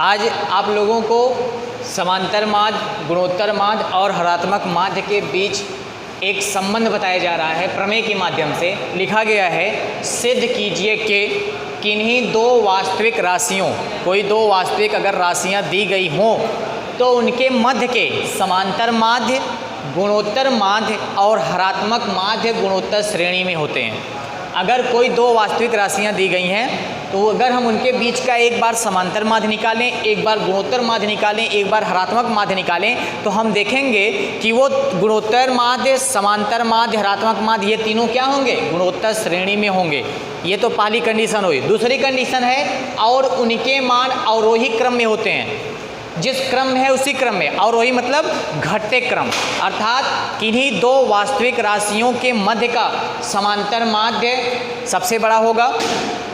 आज आप लोगों को समांतर माध्य, गुणोत्तर माध्य और हरात्मक माध्य के बीच एक संबंध बताया जा रहा है। प्रमेय के माध्यम से लिखा गया है, सिद्ध कीजिए कि किन्हीं दो वास्तविक राशियों, कोई दो वास्तविक अगर राशियां दी गई हों तो उनके मध्य के समांतर माध्य, गुणोत्तर माध्य और हरात्मक माध्य गुणोत्तर श्रेणी में होते हैं। अगर कोई दो वास्तविक राशियां दी गई हैं तो अगर हम उनके बीच का एक बार समांतर माध्य निकालें, एक बार गुणोत्तर माध्य निकालें, एक बार हरात्मक माध्य निकालें तो हम देखेंगे कि वो गुणोत्तर माध्य, समांतर माध्य, हरात्मक माध्य ये तीनों क्या होंगे, गुणोत्तर श्रेणी में होंगे। ये तो पहली कंडीशन हुई। दूसरी कंडीशन है और उनके मान अवरोही क्रम में होते हैं। जिस क्रम में है उसी क्रम में, अवरोही मतलब घटते क्रम, अर्थात किन्हीं दो वास्तविक राशियों के मध्य का समांतर माध्य सबसे बड़ा होगा,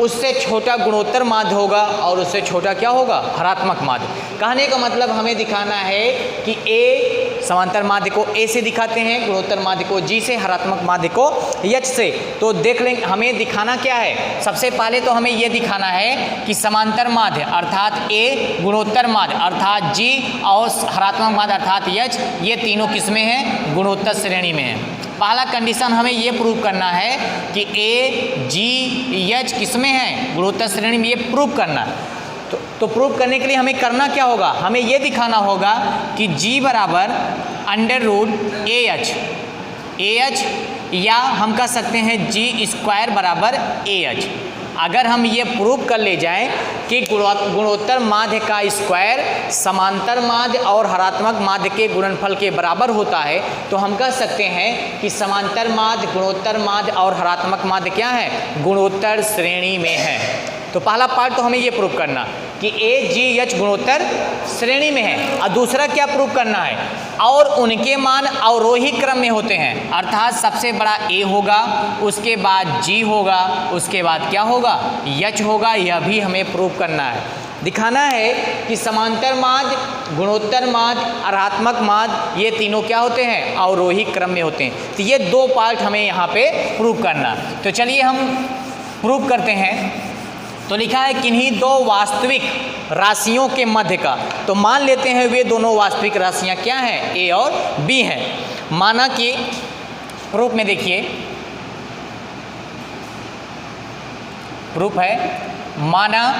उससे छोटा गुणोत्तर माध्य होगा और उससे छोटा क्या होगा, हरात्मक माध्य। कहने का मतलब हमें दिखाना है कि ए समांतर माध्य को ए से दिखाते हैं, गुणोत्तर माध्य को जी से, हरात्मक माध्य को एच से। तो देख लेंगे हमें दिखाना क्या है। सबसे पहले तो हमें यह दिखाना है कि समांतर माध्य अर्थात ए, गुणोत्तर माध्य अर्थात जी और हरात्मक माध्य अर्थात एच, ये तीनों किसमें हैं, गुणोत्तर श्रेणी में हैं। पहला कंडीशन हमें ये प्रूव करना है कि ए, जी, एच किसमें है, गुणोत्तर श्रेणी में, ये प्रूव करना है। तो प्रूव करने के लिए हमें करना क्या होगा, हमें ये दिखाना होगा कि जी बराबर अंडर रूट ए एच, या हम कह सकते हैं जी स्क्वायर बराबर ए एच। अगर हम ये प्रूव कर ले जाएं कि गुणोत्तर माध्य का स्क्वायर समांतर माध्य और हरात्मक माध्य के गुणनफल के बराबर होता है तो हम कह सकते हैं कि समांतर माध्य, गुणोत्तर माध्य और हरात्मक माध्य क्या है, गुणोत्तर श्रेणी में है। तो पहला पार्ट तो हमें ये प्रूव करना कि ए, जी, एच गुणोत्तर श्रेणी में है। और दूसरा क्या प्रूव करना है, और उनके मान अवरोही क्रम में होते हैं, अर्थात सबसे बड़ा ए होगा, उसके बाद जी होगा, उसके बाद क्या होगा, एच होगा। यह भी हमें प्रूव करना है। दिखाना है कि समांतर माध्य, गुणोत्तर माध्य, हरात्मक माध्य ये तीनों क्या होते हैं, अवरोही क्रम में होते हैं। तो ये दो पार्ट हमें यहाँ पे प्रूव करना। तो चलिए हम प्रूव करते हैं। तो लिखा है किन्हीं दो वास्तविक राशियों के मध्य का। तो मान लेते हैं वे दोनों वास्तविक राशियां क्या हैं, ए और बी हैं। माना कि प्रूफ में देखिए, प्रूफ है, माना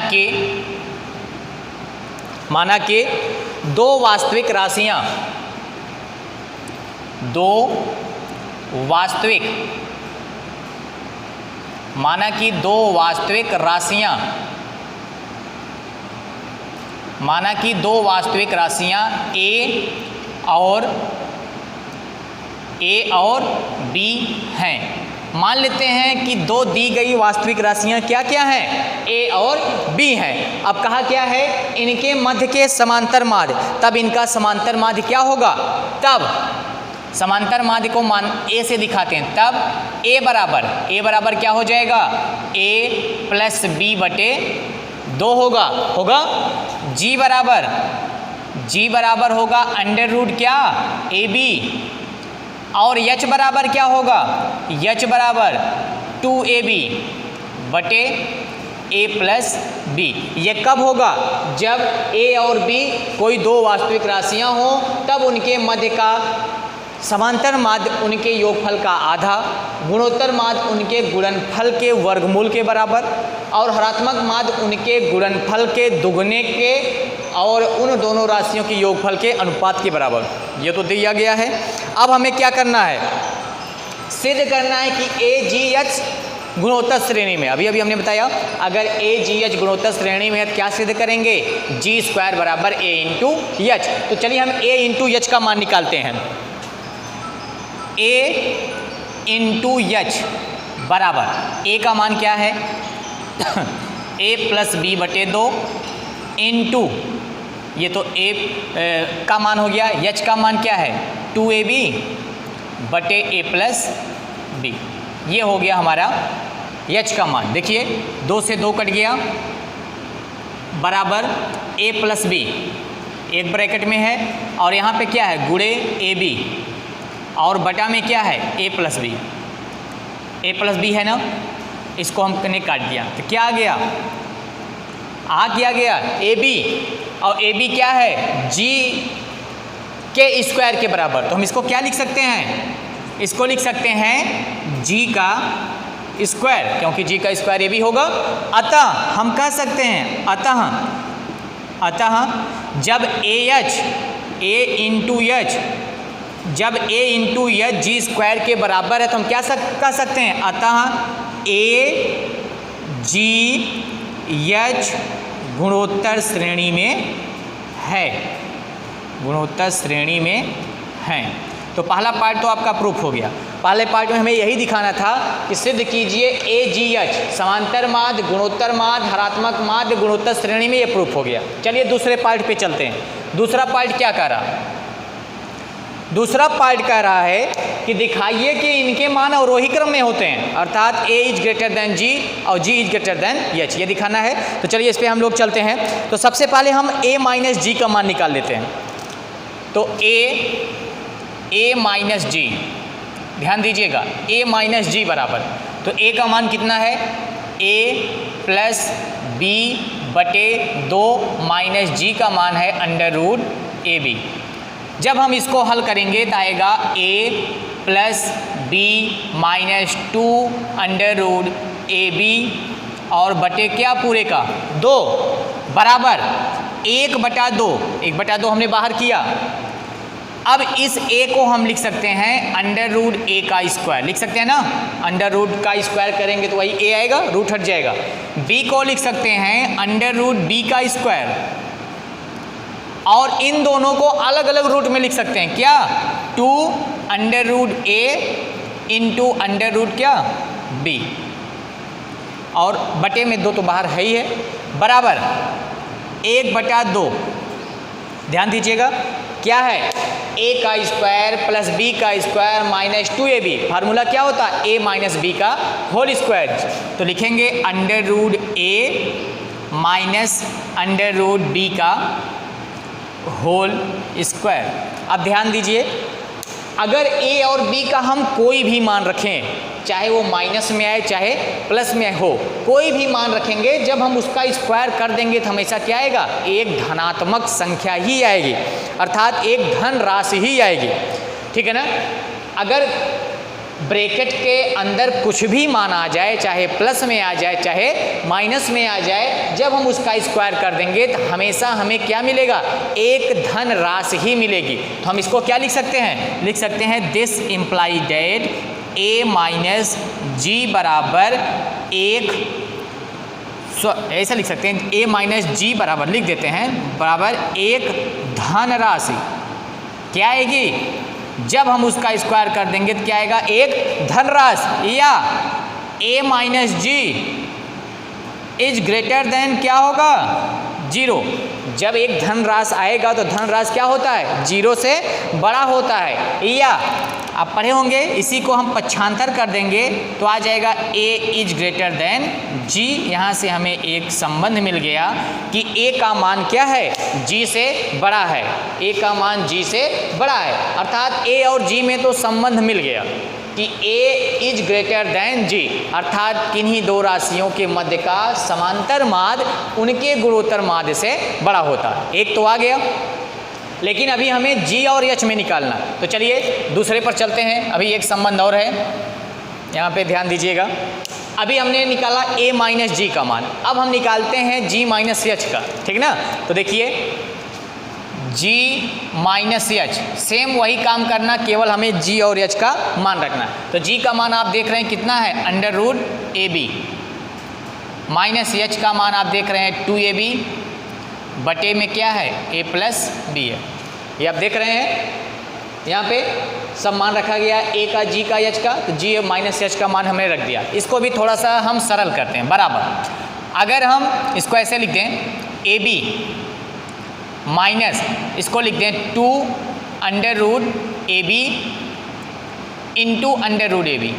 कि दो वास्तविक राशियां, माना कि दो वास्तविक राशियां ए और बी हैं। मान लेते हैं कि दो दी गई वास्तविक राशियां क्या क्या हैं, ए और बी हैं। अब कहा क्या है, इनके मध्य के समांतर माध्य, तब इनका समांतर माध्य क्या होगा, तब समांतर माध्य को मान ए से दिखाते हैं, तब ए बराबर क्या हो जाएगा, ए प्लस बी बटे 2 होगा। जी बराबर होगा अंडर रूट क्या, ए बी, और एच बराबर क्या होगा, एच बराबर 2ab बटे ए प्लस बी। ये कब होगा, जब ए और बी कोई दो वास्तविक राशियां हों, तब उनके मध्य का समांतर माध्य उनके योगफल का आधा, गुणोत्तर माध्य उनके गुणनफल के वर्गमूल के बराबर और हरात्मक माध्य उनके गुणनफल के दुगने के और उन दोनों राशियों के योगफल के अनुपात के बराबर। ये तो दिया गया है। अब हमें क्या करना है, सिद्ध करना है कि ए, जी, एच गुणोत्तर श्रेणी में। अभी हमने बताया अगर ए, जी, एच गुणोत्तर श्रेणी में है तो क्या सिद्ध करेंगे, जी स्क्वायर बराबर ए इंटू एच। तो चलिए हम ए इंटू एच का मान निकालते हैं। ए इंटू एच बराबर, ए का मान क्या है ए प्लस बी बटे 2 इंटू, ये तो ए का मान हो गया, एच का मान क्या है 2ab बटे ए प्लस बी। ये हो गया हमारा एच का मान। देखिए 2 से 2 कट गया, बराबर ए प्लस बी एक ब्रैकेट में है और यहाँ पे क्या है गुणे ए बी और बटा में क्या है ए प्लस बी है ना, इसको हमने काट दिया तो क्या आ गया आ क्या गया ए बी, और ए बी क्या है जी के स्क्वायर के बराबर। तो हम इसको क्या लिख सकते हैं, इसको लिख सकते हैं जी का स्क्वायर, क्योंकि जी का स्क्वायर ए बी होगा। अतः हम कह सकते हैं अतः जब ए इंटू एच जब a into H G square के बराबर है तो हम क्या कह सकते हैं, अतः ए जी एच गुणोत्तर श्रेणी में है, गुणोत्तर श्रेणी में है। तो पहला पार्ट तो आपका प्रूफ हो गया। पहले पार्ट में हमें यही दिखाना था कि सिद्ध कीजिए ए जी एच समांतर माध्य, गुणोत्तर माध्य, हरात्मक माध्य गुणोत्तर श्रेणी में, ये प्रूफ हो गया। चलिए दूसरे पार्ट पे चलते हैं। दूसरा पार्ट क्या कह रहा, दूसरा पार्ट कह रहा है कि दिखाइए कि इनके मान अवरोही क्रम में होते हैं, अर्थात a is greater then g और g is greater then h, ये दिखाना है। तो चलिए इस पर हम लोग चलते हैं। तो सबसे पहले हम a माइनस जी का मान निकाल लेते हैं। तो a माइनस जी, ध्यान दीजिएगा, a माइनस जी बराबर, तो a का मान कितना है, a प्लस बी बटे 2 माइनस जी का मान है अंडर रूट ए बी। जब हम इसको हल करेंगे तो आएगा a plus B minus 2 under root A B और बटे क्या पूरे का 2 बराबर 1/2, 1/2 हमने बाहर किया। अब इस a को हम लिख सकते हैं अंडर रूट a का स्क्वायर, लिख सकते हैं ना, अंडर रूट का स्क्वायर करेंगे तो वही a आएगा, रूट हट जाएगा। b को लिख सकते हैं अंडर रूट b का स्क्वायर, और इन दोनों को अलग अलग रूट में लिख सकते हैं, क्या 2 under root a into under root क्या b, और बटे में 2 तो बाहर है ही है, बराबर 1/2। ध्यान दीजिएगा क्या है, a का स्क्वायर प्लस b का स्क्वायर माइनस 2ab, फार्मूला क्या होता है a माइनस b का होल स्क्वायर। तो लिखेंगे under root a minus under root b का होल स्क्वायर। अब ध्यान दीजिए, अगर a और b का हम कोई भी मान रखें, चाहे वो माइनस में आए चाहे प्लस में हो, कोई भी मान रखेंगे, जब हम उसका स्क्वायर कर देंगे तो हमेशा क्या आएगा, एक धनात्मक संख्या ही आएगी, अर्थात एक धन राशि ही आएगी, ठीक है ना। अगर ब्रैकेट के अंदर कुछ भी मान आ जाए, चाहे प्लस में आ जाए चाहे माइनस में आ जाए, जब हम उसका स्क्वायर कर देंगे तो हमेशा हमें क्या मिलेगा, एक धन राशि ही मिलेगी। तो हम इसको क्या लिख सकते हैं, लिख सकते हैं this implies that a minus G बराबर 1, ऐसा लिख सकते हैं, a माइनस जी बराबर लिख देते हैं बराबर एक धन राशि, क्या आएगी, जब हम उसका स्क्वायर कर देंगे तो क्या आएगा, एक धनराशि, या a minus G is greater than क्या होगा 0। जब एक धनराशि आएगा तो धनराशि क्या होता है, 0 से बड़ा होता है, या आप पढ़े होंगे, इसी को हम पक्षांतर कर देंगे तो आ जाएगा a is greater then g। यहाँ से हमें एक संबंध मिल गया कि a का मान क्या है, g से बड़ा है, a का मान g से बड़ा है, अर्थात a और g में तो संबंध मिल गया कि a is greater then g, अर्थात किन्हीं दो राशियों के मध्य का समांतर माध्य उनके गुणोत्तर माध्य से बड़ा होता है। एक तो आ गया, लेकिन अभी हमें g और h में निकालना। तो चलिए दूसरे पर चलते हैं। अभी एक संबंध और है, यहाँ पे ध्यान दीजिएगा। अभी हमने निकाला a माइनस जी का मान, अब हम निकालते हैं g माइनस एच का, ठीक ना। तो देखिए g माइनस एच, सेम वही काम करना, केवल हमें g और h का मान रखना। तो g का मान आप देख रहे हैं कितना है, under root A B, minus h का मान आप देख रहे हैं 2ab, बटे में क्या है a प्लस बी है, ये आप देख रहे हैं। यहाँ पे सब मान रखा गया a का g का h का, तो g माइनस h का मान हमने रख दिया। इसको भी थोड़ा सा हम सरल करते हैं, बराबर अगर हम इसको ऐसे लिख दें ए बी माइनस, इसको लिख दें 2 under root A B into under root A B.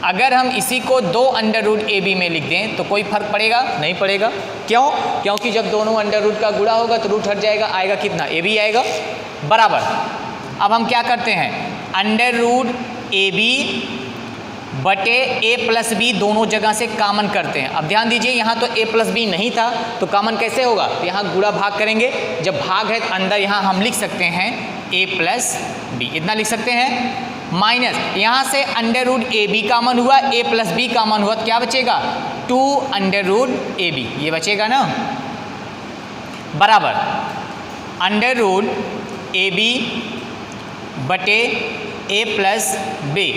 अगर हम इसी को 2 अंडर रूट ए बी में लिख दें तो कोई फर्क पड़ेगा, नहीं पड़ेगा। क्यों, क्योंकि जब दोनों अंडर रूट का गुणा होगा तो रूट हट जाएगा, आएगा कितना, ए बी आएगा, बराबर। अब हम क्या करते हैं, अंडर रूट ए बी बटे ए प्लस बी दोनों जगह से कॉमन करते हैं। अब ध्यान दीजिए यहाँ तो ए प्लस बी नहीं था तो कॉमन कैसे होगा, तो यहाँ गुणा भाग करेंगे, जब भाग है तो अंदर यहाँ हम लिख सकते हैं ए प्लस बी, इतना लिख सकते हैं। माइनस यहाँ से under root A B common हुआ, ए प्लस बी कॉमन हुआ तो क्या बचेगा 2 अंडर रूट ए बी, ये बचेगा ना, बराबर अंडर रूट ए बी बटे ए प्लस बी।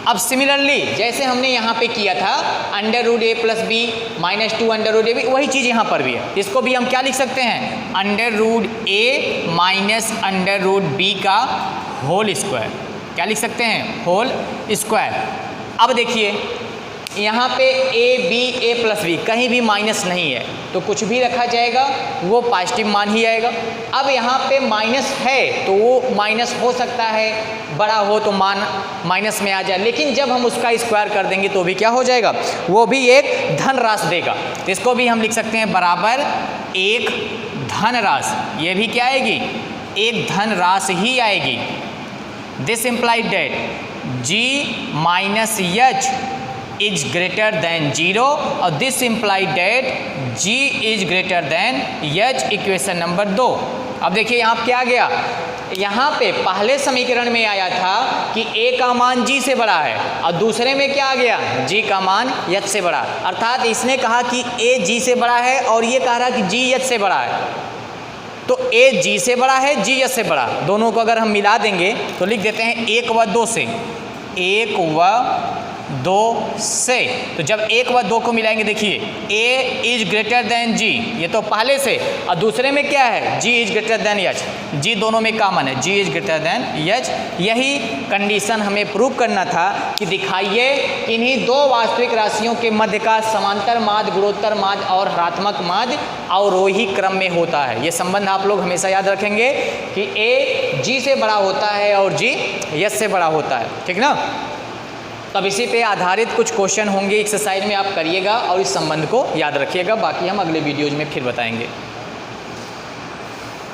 अब सिमिलरली जैसे हमने यहाँ पे किया था under root A plus B minus 2 under root A B, वही चीज़ यहाँ पर भी है। इसको भी हम क्या लिख सकते हैं, अंडर रूट ए माइनस अंडर रूट बी का होल स्क्वायर, क्या लिख सकते हैं, होल स्क्वायर। अब देखिए यहाँ पे A B A plus B कहीं भी माइनस नहीं है तो कुछ भी रखा जाएगा वो पॉजिटिव मान ही आएगा। अब यहाँ पे माइनस है तो वो माइनस हो सकता है बड़ा हो तो मान माइनस में आ जाए, लेकिन जब हम उसका स्क्वायर कर देंगे तो भी क्या हो जाएगा, वो भी एक धन राशि देगा। तो इसको भी हम लिख सकते हैं बराबर एक धन राशि, ये भी क्या आएगी, एक धन राशि ही आएगी। This implied that g minus H is greater then 0 और this implied that g is greater then h, equation number 2। अब देखिए यहाँ क्या आ गया, यहाँ पे पहले समीकरण में आया था कि a का मान g से बड़ा है और दूसरे में क्या आ गया, g का मान h से बड़ा, अर्थात इसने कहा कि a g से बड़ा है और ये कह रहा कि g h से बड़ा है, तो a g से बड़ा है g h से बड़ा, दोनों को अगर हम मिला देंगे तो लिख देते हैं 1 व 2 से, 1 व 2 से। तो जब 1 व 2 को मिलाएंगे देखिए a is greater then g, ये तो पहले से, और दूसरे में क्या है g is greater then h, g दोनों में कॉमन है, g is greater then h। यही कंडीशन हमें प्रूव करना था कि दिखाइए इन्हीं दो वास्तविक राशियों के मध्य का समांतर माध्य, गुणोत्तर माध्य और ऋणात्मक माध्य अवरोही क्रम में होता है। ये संबंध आप लोग हमेशा याद रखेंगे कि a g से बड़ा होता है और g h से बड़ा होता है, ठीक ना। तब इसी पे आधारित कुछ क्वेश्चन होंगे एक्सरसाइज में, आप करिएगा और इस संबंध को याद रखिएगा। बाकी हम अगले वीडियोज में फिर बताएंगे।